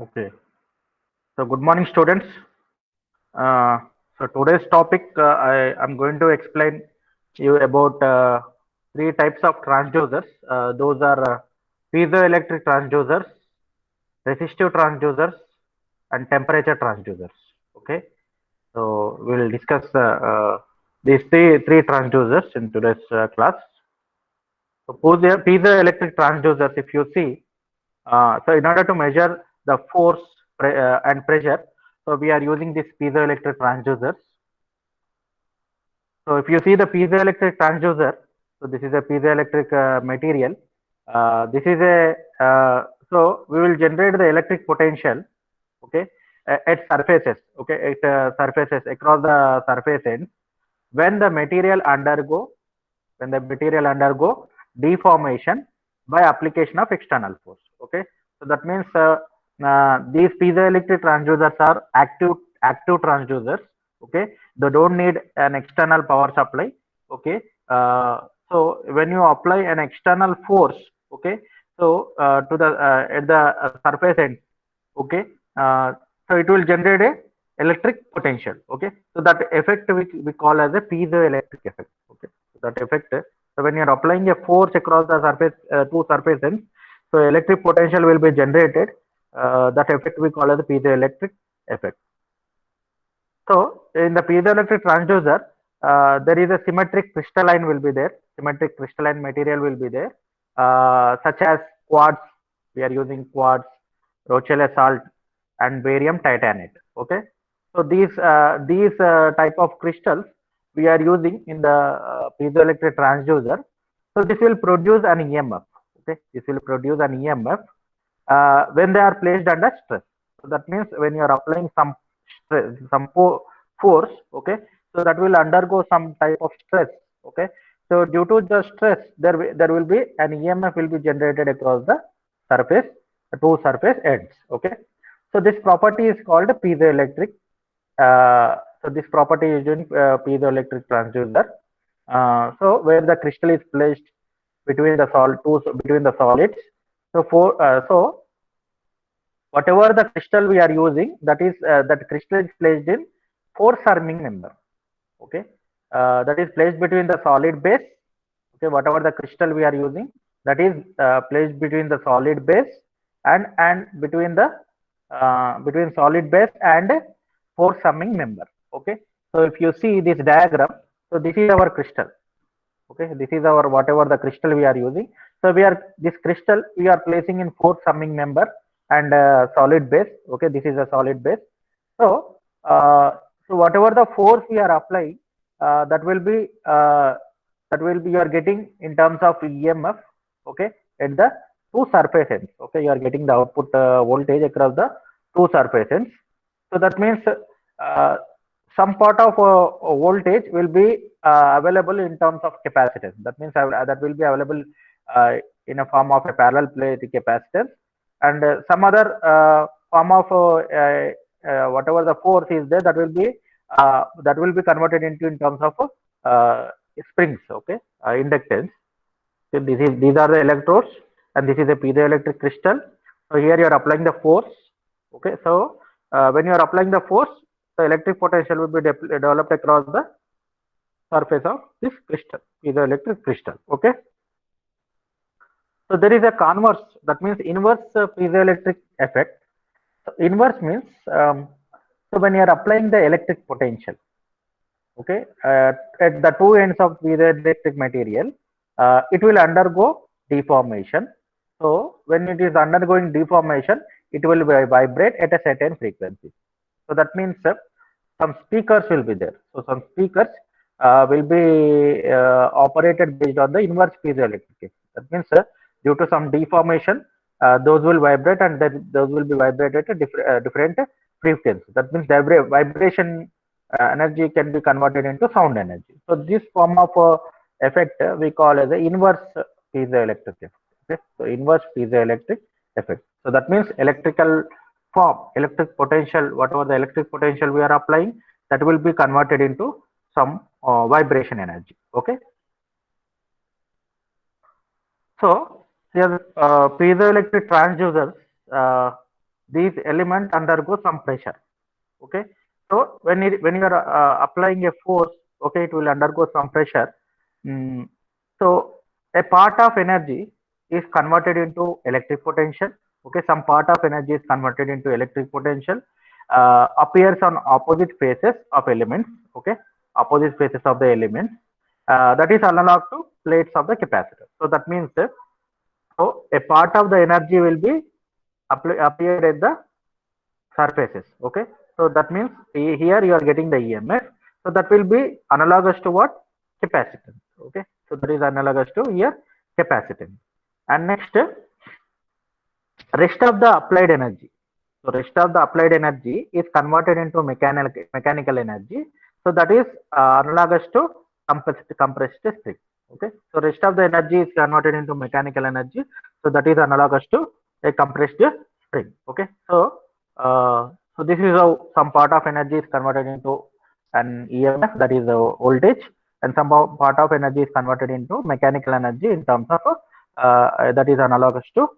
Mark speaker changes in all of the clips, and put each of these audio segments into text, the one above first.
Speaker 1: Okay. So good morning, students. So today's topic, I am going to explain you about three types of transducers. Those are piezoelectric transducers, resistive transducers, and temperature transducers. Okay. So we'll discuss these three transducers in today's class. So piezoelectric transducers, if you see, so in order to measure the force and pressure, so we are using these piezoelectric transducers. So if you see the piezoelectric transducer, so this is a piezoelectric material. This is a so we will generate the electric potential, okay, at surfaces, okay, at surfaces across the surface ends when the material undergo deformation by application of external force. Okay, so that means these piezoelectric transducers are active transducers. Okay, they don't need an external power supply. Okay, so when you apply an external force, okay, so to the at the surface end, okay, uh, so it will generate a electric potential. Okay, so that effect we call as a piezoelectric effect. Okay, so that effect, so when you are applying a force across the surface, two surface ends, so electric potential will be generated. That effect we call as the piezoelectric effect. So in the piezoelectric transducer, there is a symmetric crystalline will be there. Symmetric crystalline material will be there, such as quartz. We are using quartz, Rochelle salt, and barium titanate. Okay, so these type of crystals we are using in the piezoelectric transducer. So this will produce an EMF. Okay, this will produce an EMF when they are placed under stress. So that means when you are applying some stress, force, okay, so that will undergo some type of stress. Okay, so due to the stress, there will be an EMF will be generated across the surface, the two surface ends. Okay, so this property is called piezoelectric. So this property is in piezoelectric transducer. So where the crystal is placed between the between the solids. So whatever the crystal we are using, that crystal is placed in four Fermi member. Okay, that is placed between the solid base. Okay, whatever the crystal we are using, that is placed between the solid base and between solid base and four summing member. Okay, so if you see this diagram, so this is our crystal. Okay, this is our whatever the crystal we are using. So this crystal we are placing in fourth summing member and solid base. Okay, this is a solid base. So uh, so whatever the force we are applying, that will be you are getting in terms of EMF. Okay, at the two surface ends. Okay, you are getting the output voltage across the two surface ends. So that means uh, some part of voltage will be available in terms of capacitance. That means that will be available in a form of a parallel plate capacitance, and some other form of whatever the force is there, that will be converted into in terms of springs. Okay, inductance. So these are the electrodes, and this is a piezoelectric crystal. So here you are applying the force. Okay, so when you are applying the force, the electric potential will be developed across the surface of this crystal, piezoelectric crystal. Okay, so there is a converse, that means inverse piezoelectric effect. So inverse means so when you are applying the electric potential, okay, at the two ends of piezoelectric material, it will undergo deformation. So when it is undergoing deformation, it will vibrate at a certain frequency. So that means some speakers will be there. So some speakers will be operated based on the inverse piezoelectric. That means due to some deformation, those will vibrate, and then those will be vibrated at different frequency. That means the vibration energy can be converted into sound energy. So this form of effect we call as the inverse piezoelectric effect. Okay? So inverse piezoelectric effect. So that means electrical form, electric potential, whatever the electric potential we are applying, that will be converted into some vibration energy. Okay. So here piezoelectric transducers. these elements undergo some pressure. Okay, so when you are applying a force, okay, it will undergo some pressure. So a part of energy is converted into electric potential. Okay, some part of energy is converted into electric potential, appears on opposite faces of elements. Okay, opposite faces of the elements, that is analog to plates of the capacitor. So that means so a part of the energy will be appeared at the surfaces. Okay, so that means here you are getting the EMF. So that will be analogous to what? Capacitance. Okay, so that is analogous to here capacitance. And next, rest of the applied energy. So rest of the applied energy is converted into mechanical energy. So that is analogous to compressed spring. Okay, so rest of the energy is converted into mechanical energy. So that is analogous to a compressed spring. Okay, so this is how some part of energy is converted into an EMF, that is the voltage, and some part of energy is converted into mechanical energy in terms of that is analogous to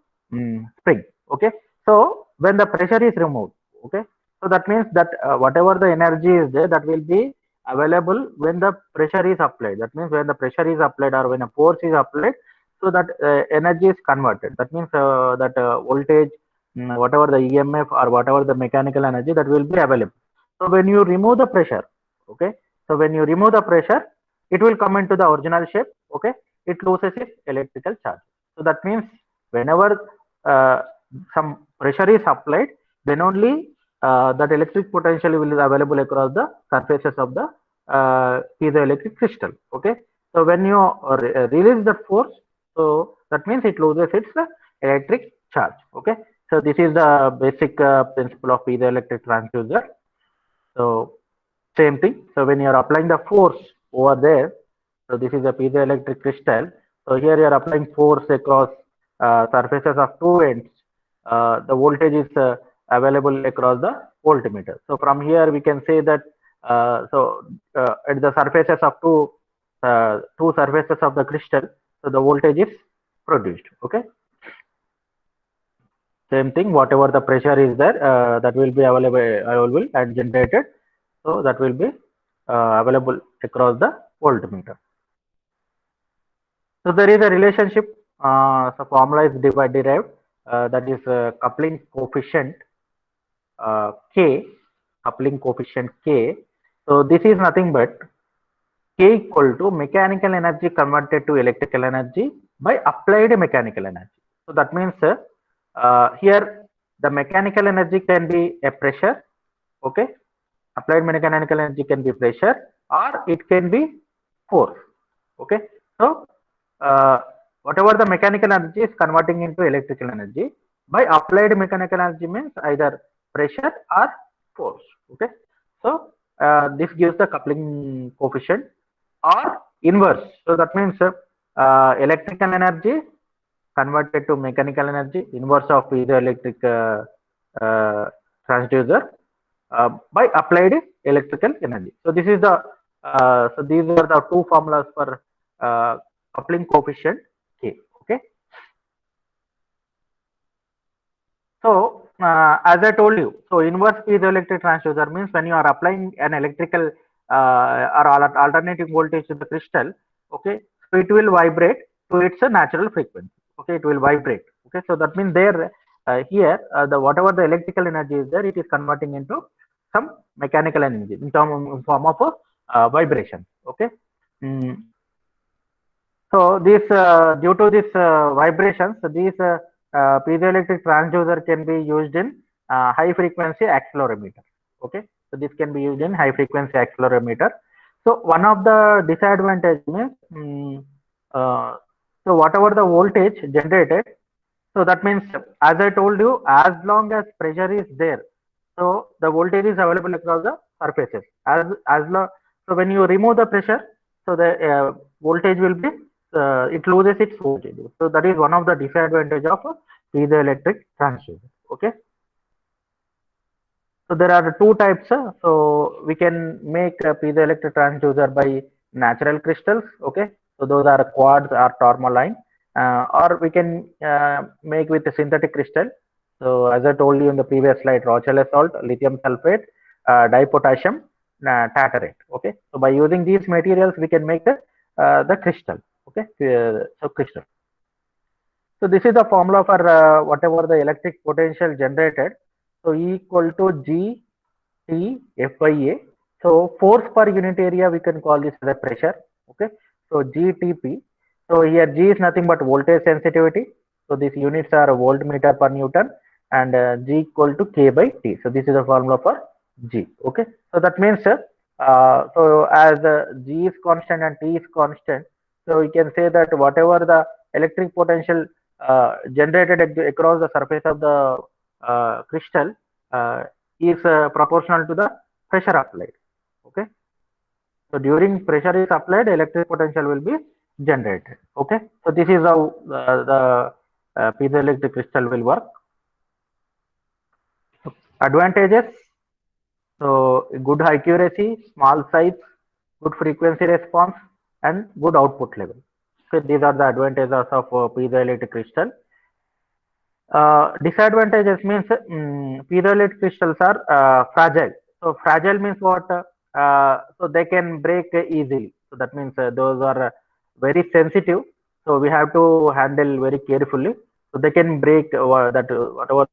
Speaker 1: spring. Okay, so when the pressure is removed, okay, so that means that whatever the energy is there, that will be available when the pressure is applied. That means when the pressure is applied or when a force is applied, so that energy is converted. That means that voltage, whatever the EMF or whatever the mechanical energy, that will be available. So when you remove the pressure, okay, so when you remove the pressure, it will come into the original shape. Okay, it loses its electrical charge. So that means whenever some pressure is applied, then only that electric potential will be available across the surfaces of the piezoelectric crystal. Okay, so when you release the force, so that means it loses its electric charge. Okay, so this is the basic principle of piezoelectric transducer. So same thing. So when you are applying the force over there, so this is a piezoelectric crystal. So here you are applying force across surfaces of two ends. The voltage is available across the voltmeter. So from here we can say that at the surfaces of two surfaces of the crystal, so the voltage is produced. Okay. Same thing. Whatever the pressure is there, that will be available and generated. So that will be available across the voltmeter. So there is a relationship. So formula is derived. That is coupling coefficient K. Coupling coefficient K. So this is nothing but K equal to mechanical energy converted to electrical energy by applied mechanical energy. So that means here the mechanical energy can be a pressure. Okay, applied mechanical energy can be pressure or it can be force. Okay, so whatever the mechanical energy is converting into electrical energy by applied mechanical energy means either pressure or force. Okay, so this gives the coupling coefficient or inverse. So that means electrical energy converted to mechanical energy, inverse of piezoelectric transducer by applied electrical energy. So this is the so these are the two formulas for coupling coefficient K. Okay. So as I told you, so inverse piezoelectric transducer means when you are applying an electrical or alternating voltage to the crystal, okay, so it will vibrate to its natural frequency. Okay, it will vibrate. Okay, so that means there here the whatever the electrical energy is there, it is converting into some mechanical energy in form of vibration. Okay. Mm. So this due to this vibrations, these piezoelectric transducer can be used in high frequency accelerometer. Okay, so this can be used in high frequency accelerometer. So one of the disadvantage means so whatever the voltage generated, so that means as I told you, as long as pressure is there, so the voltage is available across the surfaces. As long, so when you remove the pressure, so the voltage will be it loses its voltage. So that is one of the disadvantage of piezoelectric transducer. Okay. So there are two types. So we can make a piezoelectric transducer by natural crystals. Okay. So those are quartz or tourmaline, or we can make with a synthetic crystal. So as I told you in the previous slide, Rochelle salt, lithium sulfate, dipotassium tartarate. Okay, so by using these materials, we can make the crystal. Okay, so crystal. So this is the formula for whatever the electric potential generated. So E equal to G T F by A. So force per unit area, we can call this the pressure. Okay. So GTP. So here G is nothing but voltage sensitivity. So these units are voltmeter per Newton, and G equal to K by T. So this is the formula for G. Okay. So that means so as G is constant and T is constant, so we can say that whatever the electric potential generated across the surface of the crystal is proportional to the pressure applied. Okay, so during pressure is applied, electric potential will be generated. Okay, so this is how the piezoelectric crystal will work. Advantages: so good accuracy, small size, good frequency response, and good output level. Okay, these are the advantages of piezoelectric crystal. Disadvantages means piezoelectric crystals are fragile. So fragile means what? So they can break easily. So that means those are very sensitive. So we have to handle very carefully. So they can break whatever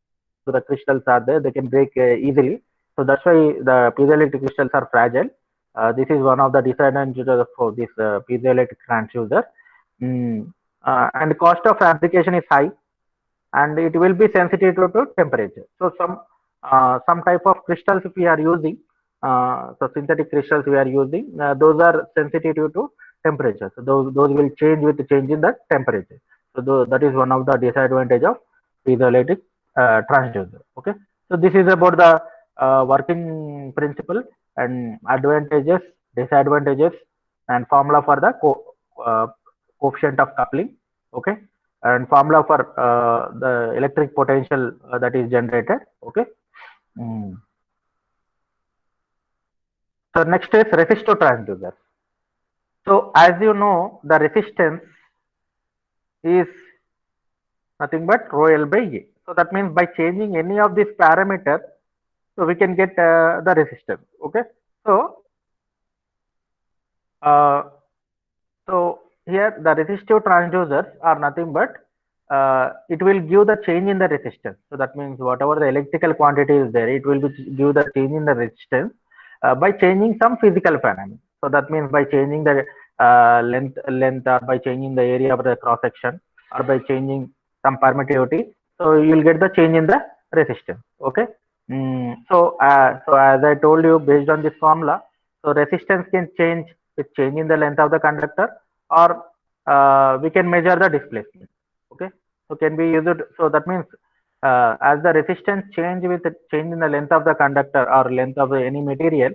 Speaker 1: the crystals are there, they can break easily. So that's why the piezoelectric crystals are fragile. This is one of the disadvantages for this piezoelectric transducer. And cost of fabrication is high, and it will be sensitive to temperature. So some type of crystals we are using, so synthetic crystals we are using, those are sensitive to temperature. So those will change with the change in the temperature. So that is one of the disadvantage of piezoelectric transducer. Okay, so this is about the working principle and advantages, disadvantages, and formula for the coefficient of coupling. Okay, and formula for the electric potential that is generated. Okay. Mm. So next is resistor transducer. So as you know, the resistance is nothing but rho L by A. So that means by changing any of these parameters, so we can get the resistance. Okay. So uh, so here the resistive transducers are nothing but it will give the change in the resistance. So that means whatever the electrical quantity is there, it will give the change in the resistance by changing some physical phenomenon. So that means by changing the length, or by changing the area of the cross section, or by changing some permittivity. So you will get the change in the resistance. Okay. So as I told you, based on this formula, so resistance can change with changing the length of the conductor, or we can measure the displacement. Okay, so can be used. So that means as the resistance change with the change in the length of the conductor or length of any material,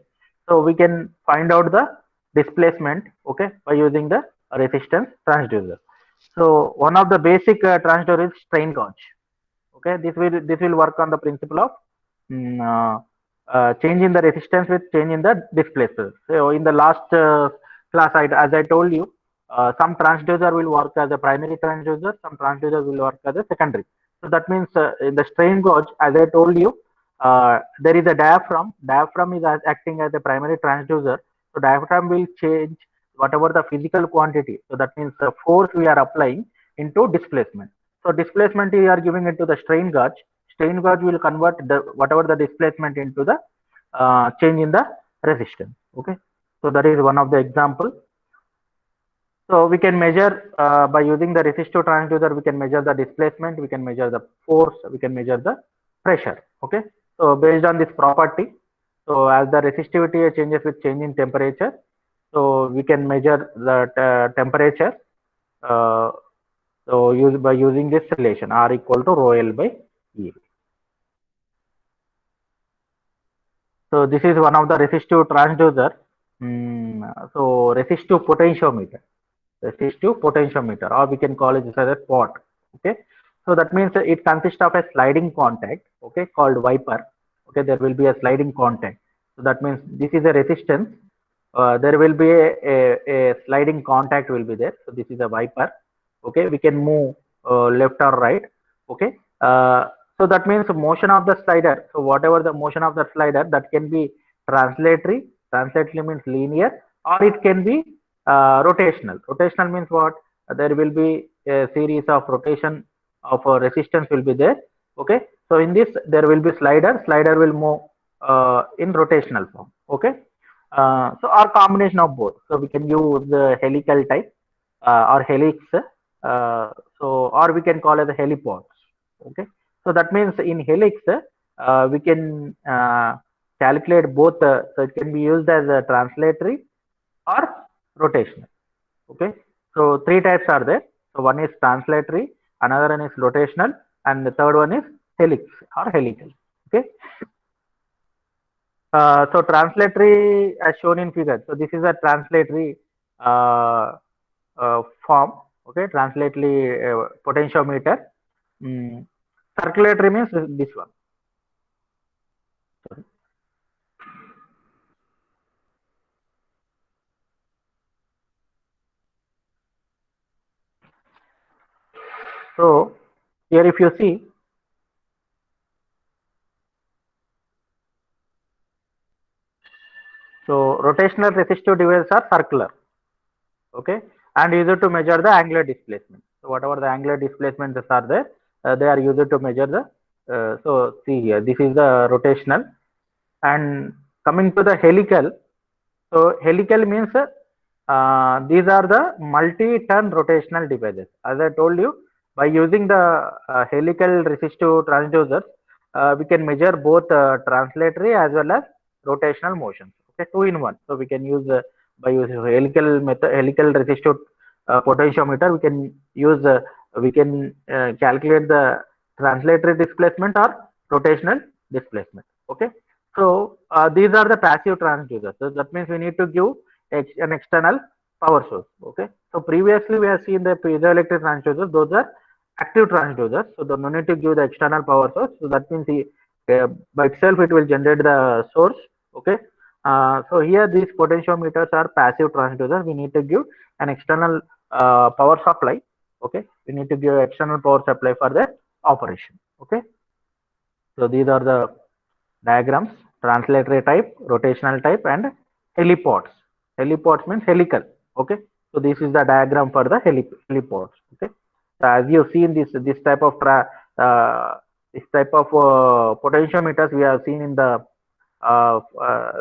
Speaker 1: so we can find out the displacement. Okay, by using the resistance transducer. So one of the basic transducer is strain gauge. Okay, this will work on the principle of mm, uh, change in the resistance with change in the displacement. So in the last class, as I told you, some transducer will work as a primary transducer, some transducer will work as a secondary. So that means in the strain gauge, as I told you, there is a diaphragm. Diaphragm is acting as a primary transducer. So diaphragm will change whatever the physical quantity. So that means the force we are applying into displacement. So displacement we are giving it to the strain gauge. Strain gauge will convert the whatever the displacement into the change in the resistance. Okay, so that is one of the example. So we can measure by using the resistive transducer, we can measure the displacement, we can measure the force, we can measure the pressure. Okay, so based on this property, so as the resistivity changes with change in temperature, so we can measure the temperature. Uh, so by using this relation, R equal to rho L by E. So this is one of the resistive transducer. So resistive potentiometer, or we can call it as a pot. Okay, so that means it consists of a sliding contact. Okay, called wiper. Okay, there will be a sliding contact. So that means this is a resistance. There will be a sliding contact will be there. So this is a wiper. Okay, we can move left or right. Okay, So that means motion of the slider. So whatever the motion of the slider, that can be translatory. Translatory means linear, or it can be rotational. Rotational means what? There will be a series of rotation of resistance will be there. Okay, so in this there will be slider. Slider will move in rotational form. Okay, so our combination of both. So we can use the helical type or helix. So or we can call it the helipods. Okay, so that means in helix we can calculate both. So it can be used as a translatory or rotational. Okay, so three types are there. So one is translatory, another one is rotational, and the third one is helix or helical. Okay, so translatory as shown in figure. So this is a translatory form. Okay, translatory potentiometer. Mm. Circulatory means this one. Sorry. So here if you see, so rotational resistive devices are circular. Okay, and used to measure the angular displacement. So whatever the angular displacements are there, they are used to measure the. So see here, this is the rotational, and coming to the helical. So helical means these are the multi-turn rotational devices. As I told you, by using the helical resistive transducers, we can measure both translatory as well as rotational motions. Okay, two in one. So we can use by using helical method, helical resistive potentiometer. We can calculate the translatory displacement or rotational displacement. Okay, so these are the passive transducers. So that means we need to give an external power source. Okay, so previously we have seen the piezoelectric transducers; those are active transducers. So the no need to give the external power source. So that means by itself it will generate the source. Okay, so here these potentiometers are passive transducers. We need to give an external power supply. Okay, we need to give external power supply for the operation. Okay, so these are the diagrams: translatory type, rotational type, and helipods. Helipods means helical. Okay, so this is the diagram for the helipods. Okay, so as you have seen this type of potentiometers we have seen in the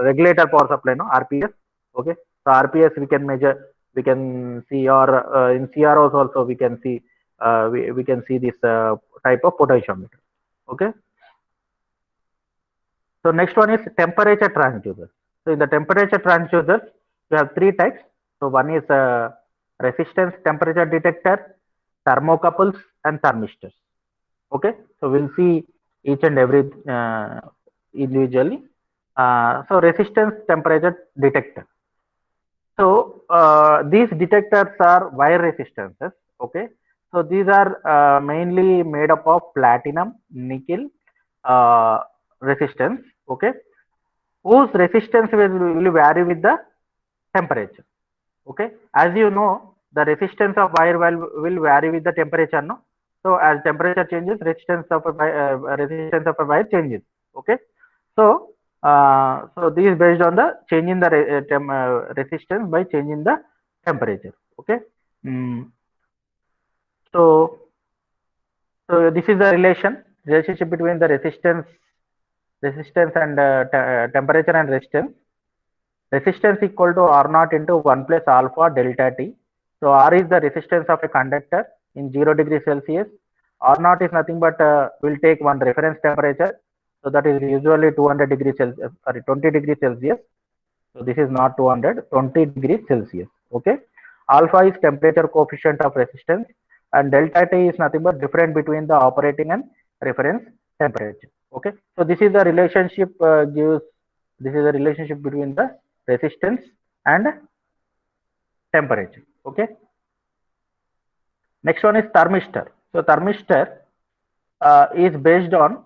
Speaker 1: regulator power supply, no, RPS. Okay, so RPS we can measure, we can see, or in CROs also we can see, we can see this type of potentiometer. Okay, so next one is temperature transducer. So in the temperature transducers, we have three types. So one is resistance temperature detector, thermocouples, and thermistors. Okay, so we'll see each and every individually. So resistance temperature detector. So these detectors are wire resistances. Okay, so these are mainly made up of platinum, nickel resistance. Okay, whose resistance will vary with the temperature. Okay, as you know, the resistance of wire will vary with the temperature. No, so as temperature changes, resistance of a wire changes. Okay, so so this is based on the change in the resistance by changing the temperature. Okay, mm. so so this is the relationship between the resistance and temperature and resistance. Resistance equal to R naught into 1 plus alpha delta T. So R is the resistance of a conductor in 0 degree Celsius. R naught is nothing but we'll take one reference temperature. So that is usually 200 degrees Celsius, sorry, 20 degrees Celsius. So this is not 200, 20 degrees Celsius. Okay. Alpha is temperature coefficient of resistance, and delta T is nothing but difference between the operating and reference temperature. Okay. So this is the relationship this is the relationship between the resistance and temperature. Okay. Next one is thermistor. So thermistor is based on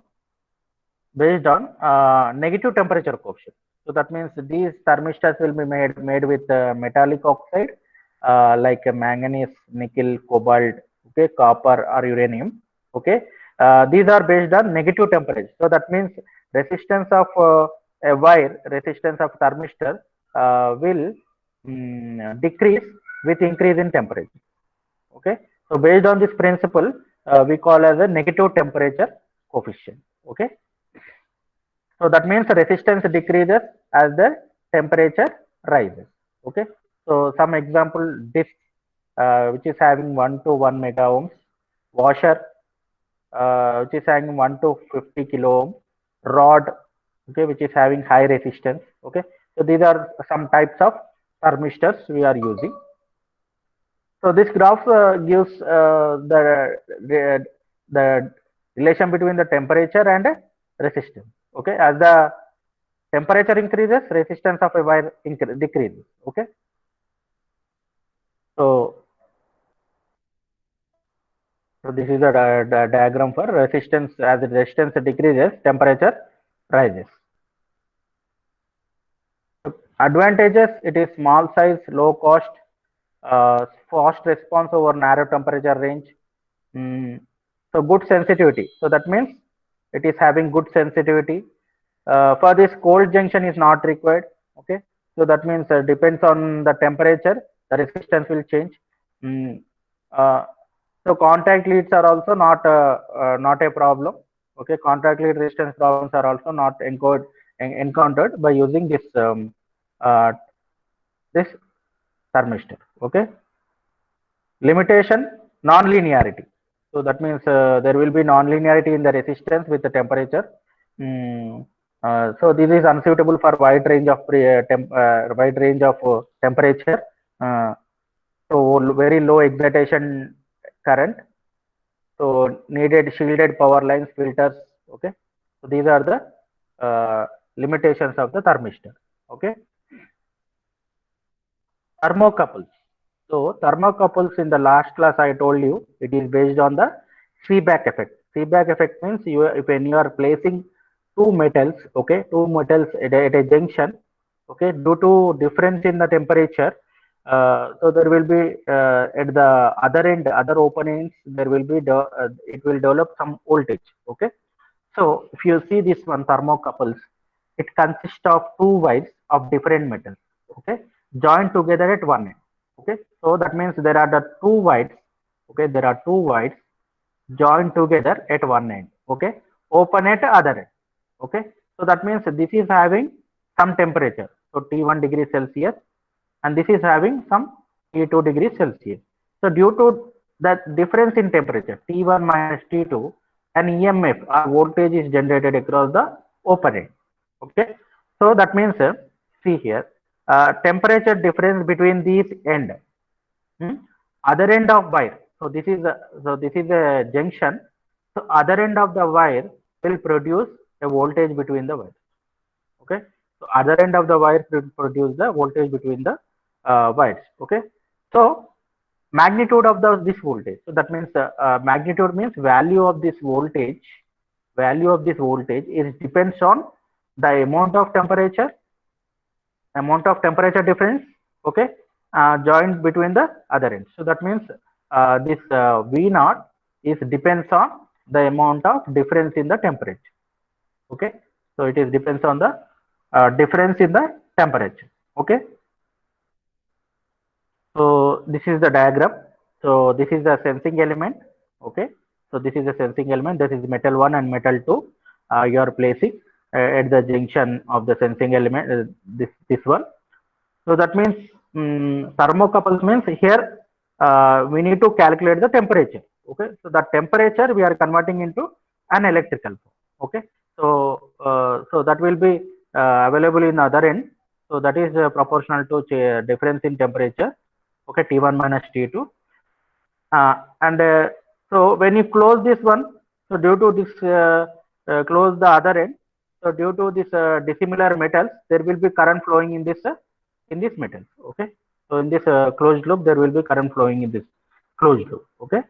Speaker 1: negative temperature coefficient. So that means these thermistors will be made with metallic oxide like manganese, nickel, cobalt, okay, copper or uranium. Okay, these are based on negative temperature. So that means resistance of a wire, resistance of thermistor will decrease with increase in temperature. Okay, so based on this principle, we call as a negative temperature coefficient. Okay, so that means the resistance decreases as the temperature rises. Okay, so some example, this which is having 1 to 1 mega ohms, washer which is having 1 to 50 kilo ohm, rod, okay, which is having high resistance. Okay, so these are some types of thermistors we are using. So this graph gives the relation between the temperature and resistance. Okay, as the temperature increases, resistance of a wire decreases. Okay, so this is the diagram for resistance. As the resistance decreases, temperature rises. Advantages: it is small size, low cost, fast response over narrow temperature range. So good sensitivity. So that means it is having good sensitivity. For this, cold junction is not required. Okay, so that means depends on the temperature, the resistance will change. Mm, uh, so contact leads are also not a problem. Okay, contact lead resistance problems are also not encountered by using uh, this thermistor. Okay, limitation: non-linearity. So that means there will be non-linearity in the resistance with the temperature. Mm, so this is unsuitable for wide range of temperature. Uh, so very low excitation current. So needed shielded power lines, filters. Okay. So these are the limitations of the thermistor. Okay. Thermocouples. So thermocouples, in the last class I told you, it is based on the Seebeck effect. Seebeck effect means when you are placing two metals, okay, two metals at a junction, okay, due to difference in the temperature, so there will be at the other end, other open ends, there will be it will develop some voltage. Okay, so if you see this one thermocouples, it consists of two wires of different metals, okay, joined together at one end. Okay, so that means there are the two wires. Okay, there are two wires joined together at one end. Okay, open at other end. Okay, so that means this is having some temperature. So T1 degree Celsius, and this is having some T2 degree Celsius. So due to that difference in temperature, T1 minus T2, an EMF or voltage is generated across the open end. Okay, so that means see here, temperature difference between these end, other end of wire. So this is a junction. So other end of the wire will produce a voltage between the wires. Okay, so other end of the wire will produce the voltage between the wires. Okay, so magnitude of this voltage. So that means magnitude means value of this voltage. Value of this voltage is depends on the amount of temperature difference. Okay, joined between the other ends. So that means this V naught is depends on the amount of difference in the temperature. Okay, so it is depends on the difference in the temperature. Okay, so this is the diagram. So this is the sensing element. Okay, so this is the sensing element. This is metal 1 and metal 2. You are placing at the junction of the sensing element, this one. So that means thermocouples means here we need to calculate the temperature. Okay, so the temperature we are converting into an electrical form. Okay, so so that will be available in other end. So that is proportional to difference in temperature. Okay, T1 minus T2, and so when you close this one, so due to this close the other end, so due to this dissimilar metals, there will be current flowing in this metal. Okay, so in this closed loop, there will be current flowing in this closed loop. Okay,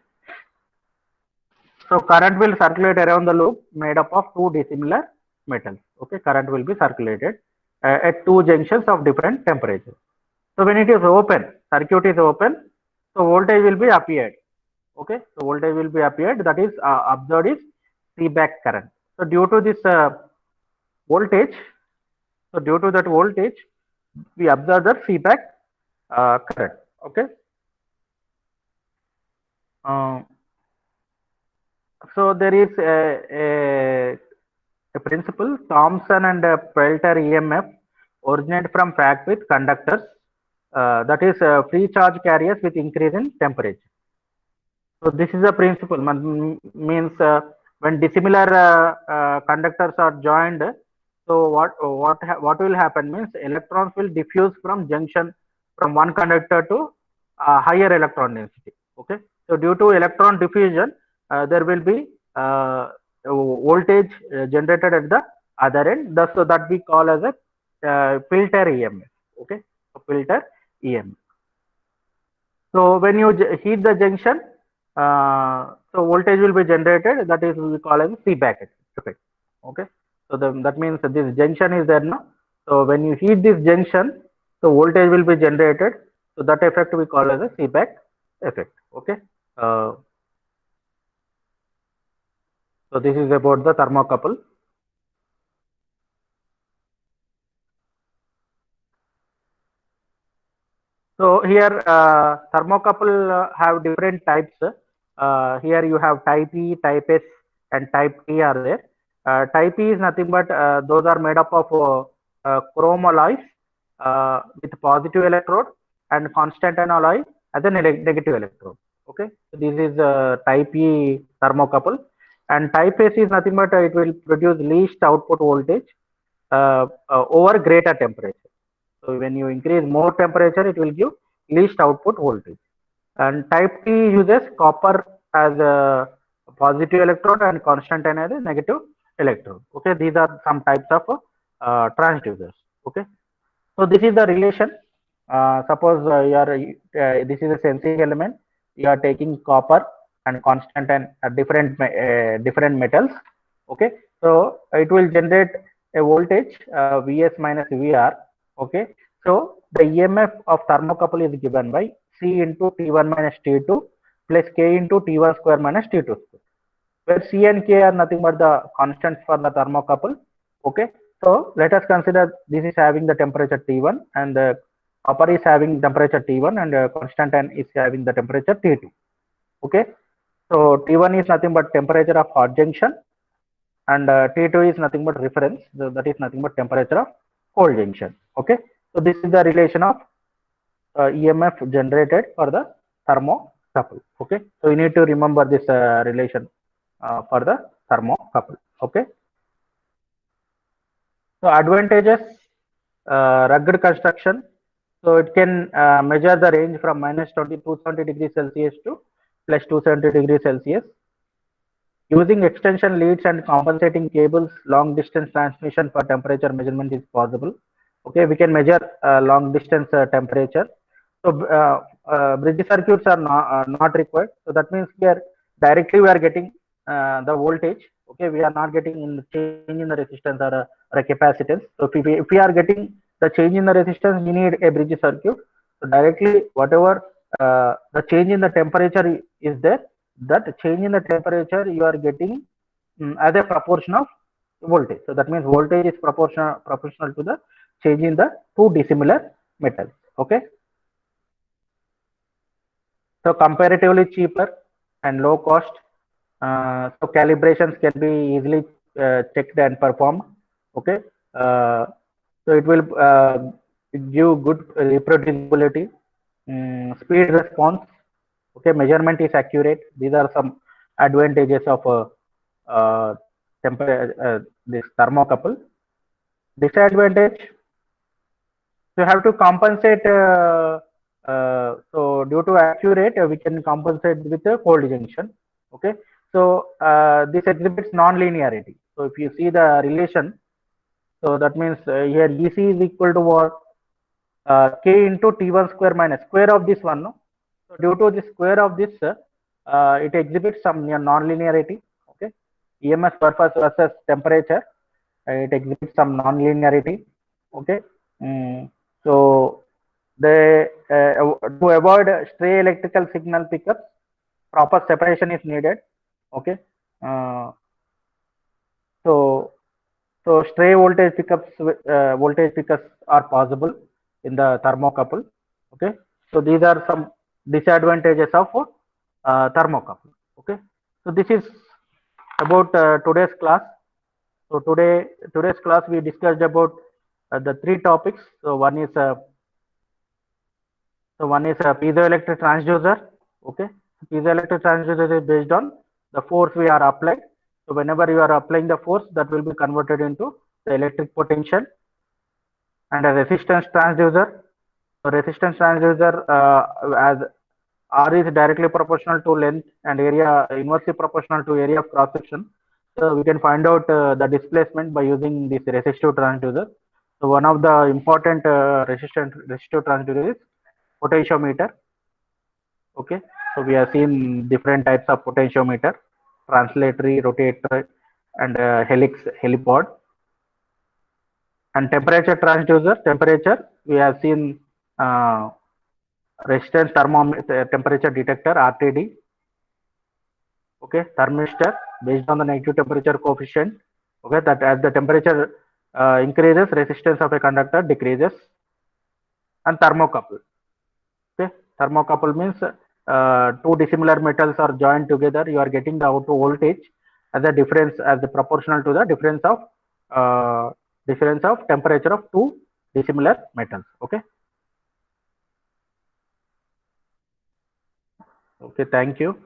Speaker 1: so current will circulate around the loop made up of two dissimilar metals. Okay, current will be circulated at two junctions of different temperature. So when it is open, circuit is open, so voltage will be appeared. Okay, so voltage will be appeared, that is observed is feedback current. So due to this voltage, so due to that voltage, we observe the feedback current. Okay. So there is a principle, Thomson and Pelter EMF originate from fact with conductors, that is free charge carriers with increase in temperature. So this is a principle, means when dissimilar conductors are joined, so what will happen means electrons will diffuse from junction from one conductor to higher electron density. Okay, so due to electron diffusion, there will be voltage generated at the other end. Thus, so that we call as a filter EMF. Okay, so filter EMF. So when you heat the junction, so voltage will be generated. That is we call as feedback effect. Okay, so that means that this junction is there now. So when you heat this junction, so voltage will be generated. So that effect we call as a feedback effect. Okay. So this is about the thermocouple. So here thermocouple have different types. Here you have type E, type S, and type T are there. Type E is nothing but those are made up of chrome alloys with positive electrode and constant alloy as a negative electrode. Okay, so this is type E thermocouple, and type S is nothing but it will produce least output voltage over greater temperature. So when you increase more temperature, it will give least output voltage. And type T uses copper as a positive electrode and constant as a negative electrode. Okay, these are some types of transducers. Okay, so this is the relation. Suppose this is a sensing element. You are taking copper and constant and different metals. Okay, so it will generate a voltage Vs minus Vr. Okay, so the EMF of thermocouple is given by C into T1 minus T2 plus K into T1 square minus T2 square, where C and K are nothing but the constants for the thermocouple. Okay, so let us consider this is having the temperature T1 and the copper is having temperature T1 and constant N is having the temperature T2. Okay, so T1 is nothing but temperature of hot junction and T2 is nothing but reference, so that is nothing but temperature of cold junction. Okay, so this is the relation of EMF generated for the thermocouple. Okay, so you need to remember this relation for the thermocouple. Okay, so advantages, rugged construction. So it can measure the range from minus 270 degrees Celsius to plus 270 degrees Celsius. Using extension leads and compensating cables, long distance transmission for temperature measurement is possible. Okay, we can measure long distance temperature. So bridge circuits are not required. So that means here directly we are getting the voltage. Okay, we are not getting in change in the resistance or a capacitance. So if we are getting the change in the resistance, we need a bridge circuit. So directly whatever the change in the temperature is there, that change in the temperature you are getting as a proportion of voltage. So that means voltage is proportional to the change in the two dissimilar metals. Okay, so comparatively cheaper and low cost. So calibrations can be easily checked and performed. Okay, so it will give good reproducibility, speed response. Okay, measurement is accurate. These are some advantages of this thermocouple. Disadvantage, you have to compensate. So due to accurate, we can compensate with a cold junction. Okay, so this exhibits non-linearity. So if you see the relation, so that means here EC is equal to what? K into T1 square minus square of this one. No? So due to the square of this, it exhibits some non-linearity. Okay, EMF surface versus temperature, it exhibits some non-linearity. Okay, so they to avoid stray electrical signal pickups, proper separation is needed. Okay, So stray voltage pickups are possible in the thermocouple. Okay, so these are some disadvantages of thermocouple. Okay, so this is about today's class. So today's class we discussed about the three topics. So one is a piezoelectric transducer. Okay, piezoelectric transducer is based on the force we are applied. So whenever you are applying the force, that will be converted into the electric potential. And a resistance transducer. So resistance transducer, as R is directly proportional to length and area inversely proportional to area of cross section. So we can find out the displacement by using this resistive transducer. So one of the important resistive transducer is potentiometer. Okay, so we have seen different types of potentiometer: translatory, rotator, and helipod. And temperature transducer, temperature, we have seen uh, resistance thermometer, temperature detector, RTD. Okay, thermistor, based on the negative temperature coefficient. Okay, that as the temperature increases, resistance of a conductor decreases. And thermocouple. Okay, thermocouple means two dissimilar metals are joined together. You are getting the output voltage as a difference, as the proportional to the difference of temperature of two dissimilar metals. Okay. Okay. Thank you.